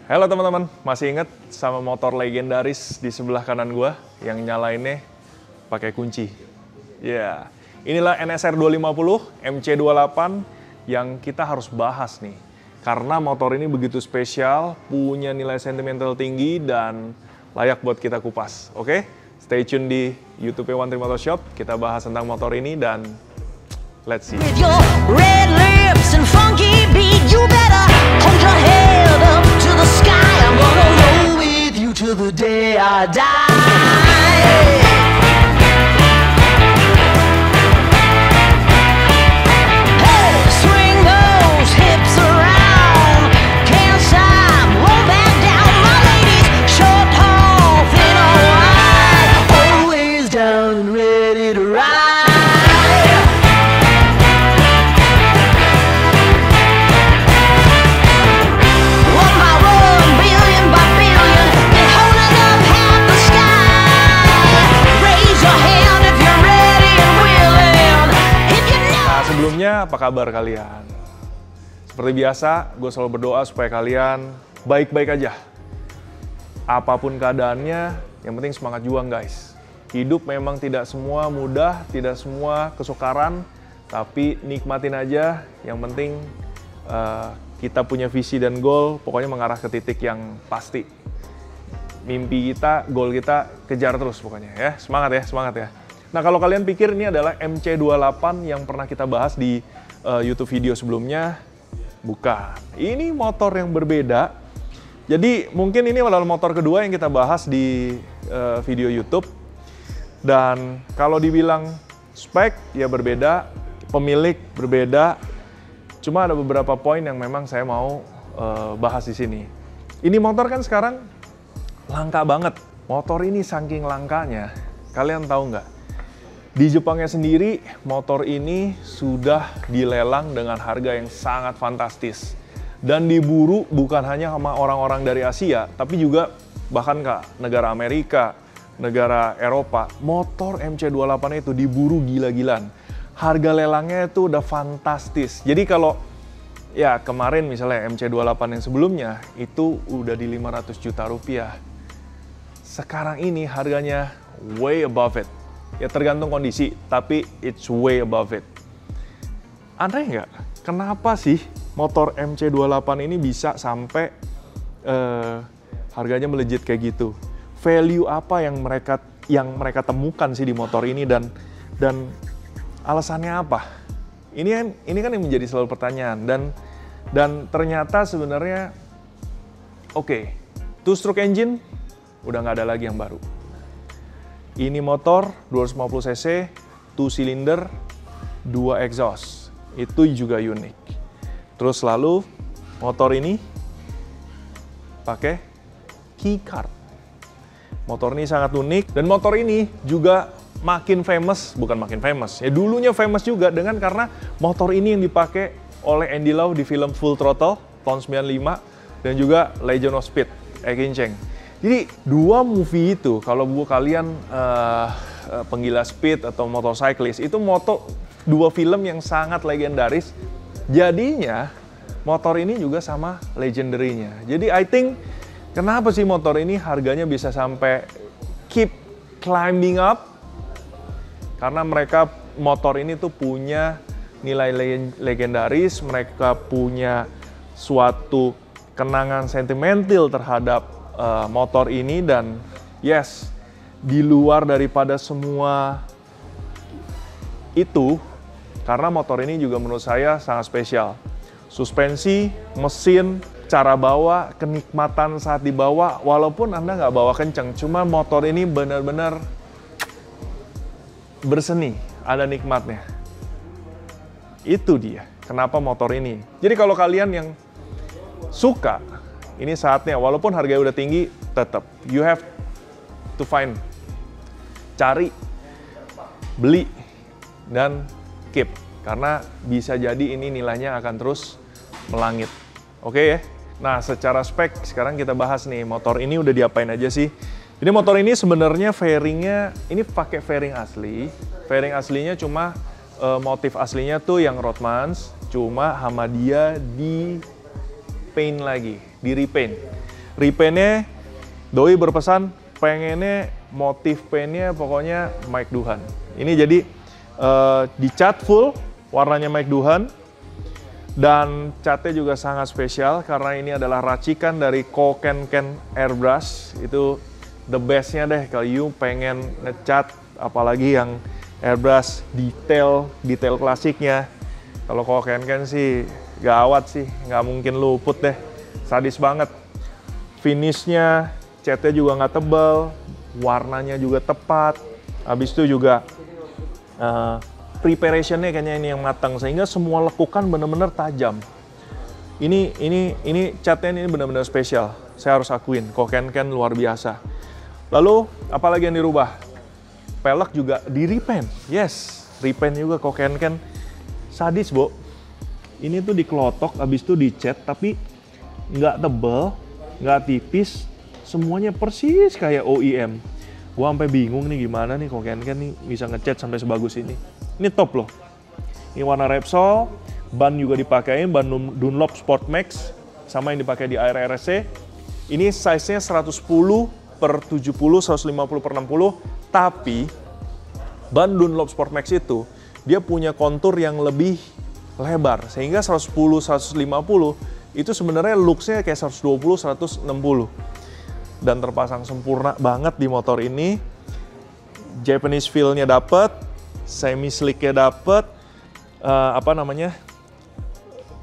Halo teman-teman, masih inget sama motor legendaris di sebelah kanan gua yang nyalainnya pakai kunci? Ya, inilah NSR 250 MC28 yang kita harus bahas nih. Karena motor ini begitu spesial, punya nilai sentimental tinggi dan layak buat kita kupas. Oke? Stay tune di YouTube One Trip Motor Shop, kita bahas tentang motor ini dan let's see. With your red lips and funky beat, you better hold your head up to the sky. I'm gonna roll with you till the day I die. Hey, swing those hips around, can't stop, won't back down. My ladies, short, tall, thin or wide, always down and ready to ride. Sebelumnya, apa kabar kalian? Seperti biasa, gue selalu berdoa supaya kalian baik-baik aja. Apapun keadaannya, yang penting semangat juang guys. Hidup memang tidak semua mudah, tidak semua kesukaran, tapi nikmatin aja. Yang penting kita punya visi dan goal, pokoknya mengarah ke titik yang pasti. Mimpi kita, goal kita, kejar terus pokoknya ya. Semangat ya, semangat ya. Nah, kalau kalian pikir ini adalah MC28 yang pernah kita bahas di YouTube video sebelumnya, bukan. Ini motor yang berbeda. Jadi, mungkin ini adalah motor kedua yang kita bahas di video YouTube. Dan kalau dibilang spek, ya berbeda. Pemilik berbeda. Cuma ada beberapa poin yang memang saya mau bahas di sini. Ini motor kan sekarang langka banget. Motor ini saking langkanya, kalian tahu nggak? Di Jepangnya sendiri, motor ini sudah dilelang dengan harga yang sangat fantastis. Dan diburu bukan hanya sama orang-orang dari Asia, tapi juga bahkan ke negara Amerika, negara Eropa. Motor MC28 itu diburu gila-gilaan. Harga lelangnya itu udah fantastis. Jadi kalau ya kemarin misalnya MC28 yang sebelumnya, itu udah di 500 juta rupiah. Sekarang ini harganya way above it. Ya tergantung kondisi, tapi it's way above it. Aneh nggak? Kenapa sih motor MC28 ini bisa sampai harganya melejit kayak gitu? Value apa yang mereka temukan sih di motor ini dan alasannya apa? Ini kan yang menjadi selalu pertanyaan dan ternyata sebenarnya oke, two stroke engine udah nggak ada lagi yang baru. Ini motor 250 cc, 2 silinder, 2 exhaust. Itu juga unik. Terus lalu motor ini pakai keycard. Motor ini sangat unik dan motor ini juga makin famous, bukan makin famous. Ya dulunya famous juga karena motor ini yang dipakai oleh Andy Lau di film Full Throttle tahun 95 dan juga Legend of Speed, Ekin Cheng. Jadi dua movie itu, kalau buat kalian penggila speed atau motorcyclist, itu dua film yang sangat legendaris. Jadinya motor ini juga sama legendary-nya. Jadi I think kenapa sih motor ini harganya bisa sampai keep climbing up? Karena motor ini tuh punya nilai legendaris, mereka punya suatu kenangan sentimental terhadap motor ini dan yes, di luar daripada semua itu, karena motor ini juga menurut saya sangat spesial. Suspensi, mesin, cara bawa, kenikmatan saat dibawa, walaupun Anda nggak bawa kenceng, cuma motor ini benar-benar berseni, ada nikmatnya. Itu dia, kenapa motor ini. Jadi kalau kalian yang suka, ini saatnya, walaupun harganya udah tinggi, tetap you have to find, cari, beli, dan keep. Karena bisa jadi ini nilainya akan terus melangit. Oke ya? Nah, secara spek, sekarang kita bahas nih, motor ini udah diapain aja sih? Jadi motor ini sebenarnya fairingnya, ini pakai fairing asli. Fairing aslinya cuma, motif aslinya tuh yang Rothmans, cuma sama dia di paint lagi, di repaint. Repaintnya, doi berpesan pengennya motif paintnya pokoknya Mike Duhan. Ini jadi dicat full warnanya Mike Duhan. Dan catnya juga sangat spesial karena ini adalah racikan dari Kokenken Airbrush. Itu the bestnya deh kalau you pengen ngecat, apalagi yang airbrush detail klasiknya. Kalau Kokenken sih gawat sih, nggak mungkin luput deh. Sadis banget. Finishnya, catnya juga nggak tebal, warnanya juga tepat. Habis itu juga preparationnya kayaknya ini yang matang, sehingga semua lekukan benar-benar tajam. Ini catnya ini benar-benar spesial. Saya harus akuin, Kokenken luar biasa. Lalu apalagi yang dirubah? Pelek juga di repaint. Yes, repaint juga Kokenken. Sadis, Bo. Ini tuh dikelotok, habis itu dicat, tapi nggak tebel, nggak tipis, semuanya persis kayak OEM. Gua sampai bingung nih gimana nih Kokenken nih bisa ngecat sampai sebagus ini. Ini top loh. Ini warna Repsol, ban juga dipakai, ban Dunlop Sport Max, sama yang dipakai di Air RSC. Ini size-nya 110/70, 150/60, tapi ban Dunlop Sport Max itu dia punya kontur yang lebih lebar, sehingga 110/150 itu sebenarnya looks-nya kayak 120/160. Dan terpasang sempurna banget di motor ini. Japanese feel-nya dapet, semi slick-nya dapet,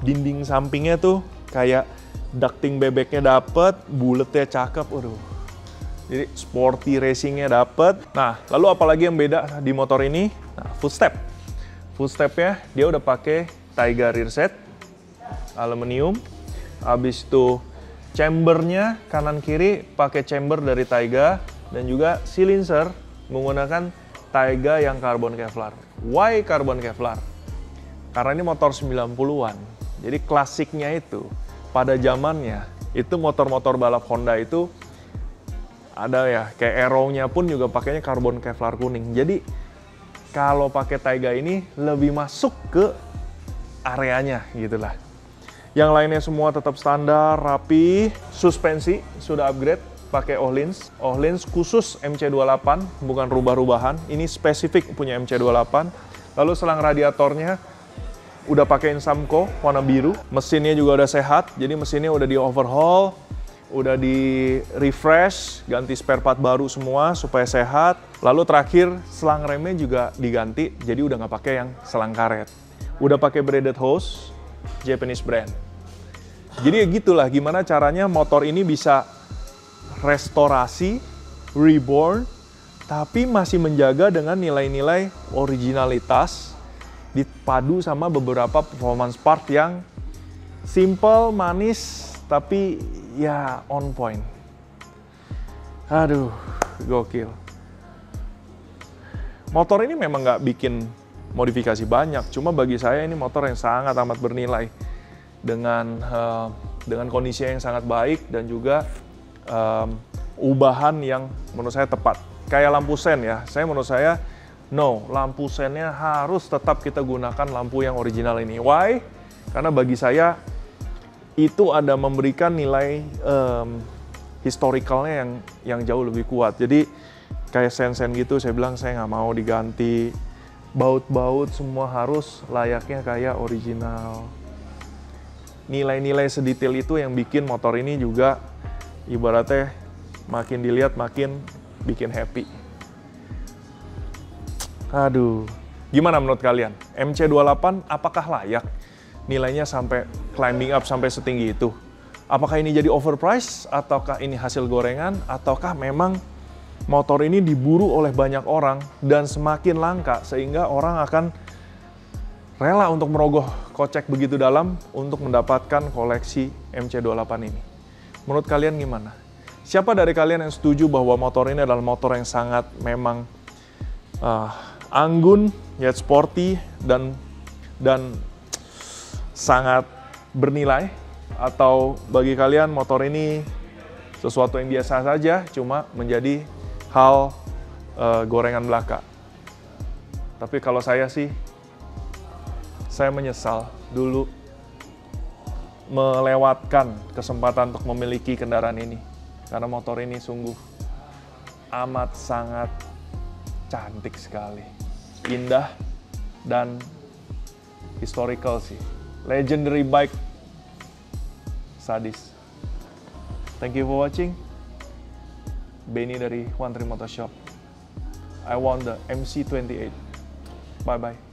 dinding sampingnya tuh kayak ducting bebeknya dapet, buletnya cakep, waduh. Jadi sporty racing-nya dapet. Nah, lalu apalagi yang beda di motor ini? Nah, footstep. Footstep-nya dia udah pakai Taiga rear set, aluminium. Habis itu chambernya kanan kiri pakai chamber dari Taiga, dan juga silencer menggunakan Taiga yang karbon Kevlar. Why karbon Kevlar? Karena ini motor 90-an. Jadi klasiknya itu pada zamannya itu motor-motor balap Honda itu ada ya, kayak Aero-nya pun juga pakainya karbon Kevlar kuning. Jadi kalau pakai Taiga ini lebih masuk ke areanya gitulah. Yang lainnya semua tetap standar, rapi. Suspensi sudah upgrade pakai Öhlins. Öhlins khusus MC28, bukan rubah-rubahan. Ini spesifik punya MC28. Lalu selang radiatornya udah pakai Insamco warna biru. Mesinnya juga udah sehat, jadi mesinnya udah di overhaul, udah di refresh, ganti spare part baru semua supaya sehat. Lalu terakhir selang remnya juga diganti, jadi udah nggak pakai yang selang karet. Udah pakai braided hose, Japanese brand. Jadi ya gitulah gimana caranya motor ini bisa restorasi, reborn, tapi masih menjaga dengan nilai-nilai originalitas dipadu sama beberapa performance part yang simple, manis, tapi ya on point. Aduh, gokil. Motor ini memang nggak bikin modifikasi banyak, cuma bagi saya ini motor yang sangat amat bernilai dengan kondisi yang sangat baik dan juga ubahan yang menurut saya tepat. Kayak lampu sen ya, menurut saya no, lampu sennya harus tetap kita gunakan lampu yang original ini. Why? Karena bagi saya itu ada memberikan nilai historicalnya yang jauh lebih kuat. Jadi kayak sen-sen gitu, saya bilang saya nggak mau diganti. Baut-baut semua harus layaknya kayak original. Nilai-nilai sedetail itu yang bikin motor ini juga ibaratnya makin dilihat makin bikin happy. Aduh, gimana menurut kalian? MC28 apakah layak nilainya sampai climbing up sampai setinggi itu? Apakah ini jadi overpriced, ataukah ini hasil gorengan, ataukah memang motor ini diburu oleh banyak orang dan semakin langka sehingga orang akan rela untuk merogoh kocek begitu dalam untuk mendapatkan koleksi MC28 ini? Menurut kalian gimana? Siapa dari kalian yang setuju bahwa motor ini adalah motor yang sangat memang anggun, yet sporty, dan sangat bernilai? Atau bagi kalian motor ini sesuatu yang biasa saja, cuma menjadi hal gorengan belaka? Tapi kalau saya sih, saya menyesal dulu melewatkan kesempatan untuk memiliki kendaraan ini. Karena motor ini sungguh amat sangat cantik sekali. Indah dan historical sih. Legendary bike. Sadis. Thank you for watching. Benny dari One Tree Motor Shop. I want the MC28. Bye-bye.